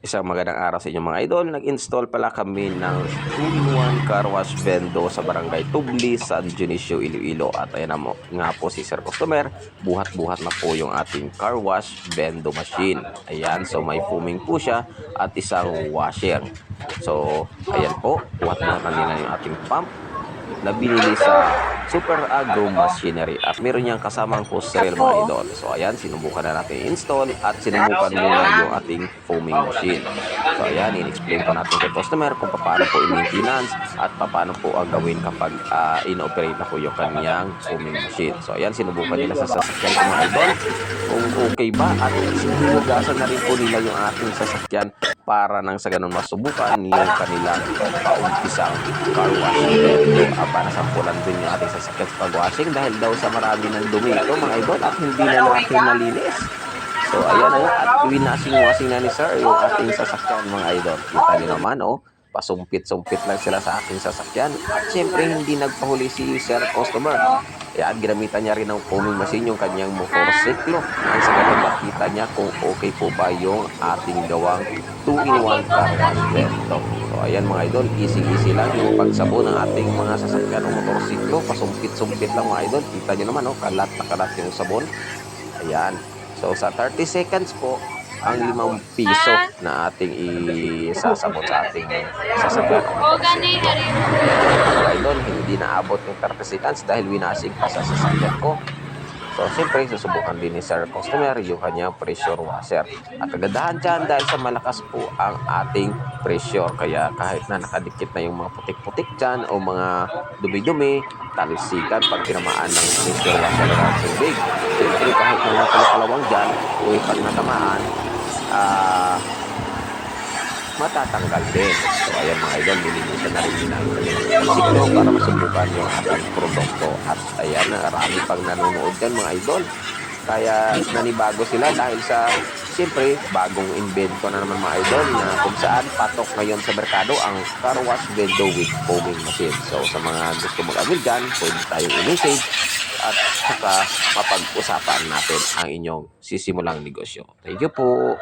Isang magandang araw sa inyo mga idol. Nag-install pala kami ng 2-in-1 car wash vendo sa barangay Tubli, San Dionisio, Iloilo. At ayan na nga po si Sir Customer, buhat-buhat na po yung ating car wash vendo machine. Ayan, so may foaming po siya at isang washer. So, ayan po, buhat-buhat na nila yung ating pump na binili sa Super Agro Machinery at meron niyang kasamang hose-reel mga idol. So ayan, sinubukan na natin i-install at sinubukan muna yung ating foaming machine. So ayan, in-explain po natin kay customer kung paano po i-maintenance at paano po ang gawin kapag in-operate na po yung kanyang foaming machine. So ayan, sinubukan nila sa sasakyan ko mga idol kung okay ba at hinugasan na rin po nila yung ating sasakyan para nang sa ganun masubukan yung kanilang paumpisang car washing. Para sampulan din yung ating sasakyan sa pag-washing dahil daw sa marami ng dumi ito mga idol at hindi na natin nalinis. So ayan o, at winashing-washing na ni sir yung ating sasakyan mga idol. Kita nyo naman o, pasumpit-sumpit lang sila sa ating sasakyan at syempre hindi nagpahuli si sir customer. Kaya ginamitan niya rin ng foaming machine yung kanyang motorsiklo. Nang sa ganun makita niya kung okay po ba yung ating gawang 2-in-1 car wash vento. So ayan mga idol, easy-easy lang yung pagsabo ng ating mga sasakyan o motorsiklo. Pasumpit-sumpit lang mga idol. Kita nyo naman kalat na kalat yung sabon. Ayan. So sa 30 seconds po, ang 5 piso na ating isasabot sa ating sasakyan o motorsiklo. Mga idol, hindi naabot yung 30 seconds dahil winasig pa sa sasakyan ko. So, siyempre, susubukan din ni Sir Customer yung kanyang pressure washer. At kagandahan dyan dahil sa malakas po ang ating pressure. Kaya kahit na nakadikit na yung mga putik-putik dyan o mga dumi-dumi, talsikan pag tinamaan ng pressure washer ng tubig. Siyempre, kahit na napalawang dyan, o pag natamaan, matatanggal din. So ayan mga idol, nilinisan na rin din ang motorsiklo para masubukan yung ating produkto. At ayan, marami pang nanonood dyan mga idol. Kaya nanibago sila dahil sa, siyempre, bagong invento na naman mga idol na kung saan patok ngayon sa merkado ang car wash vendo with foaming machine. So sa mga gusto mag-avail dyan, pwede tayong i-message at saka mapag-usapan natin ang inyong sisimulang negosyo. Thank you po.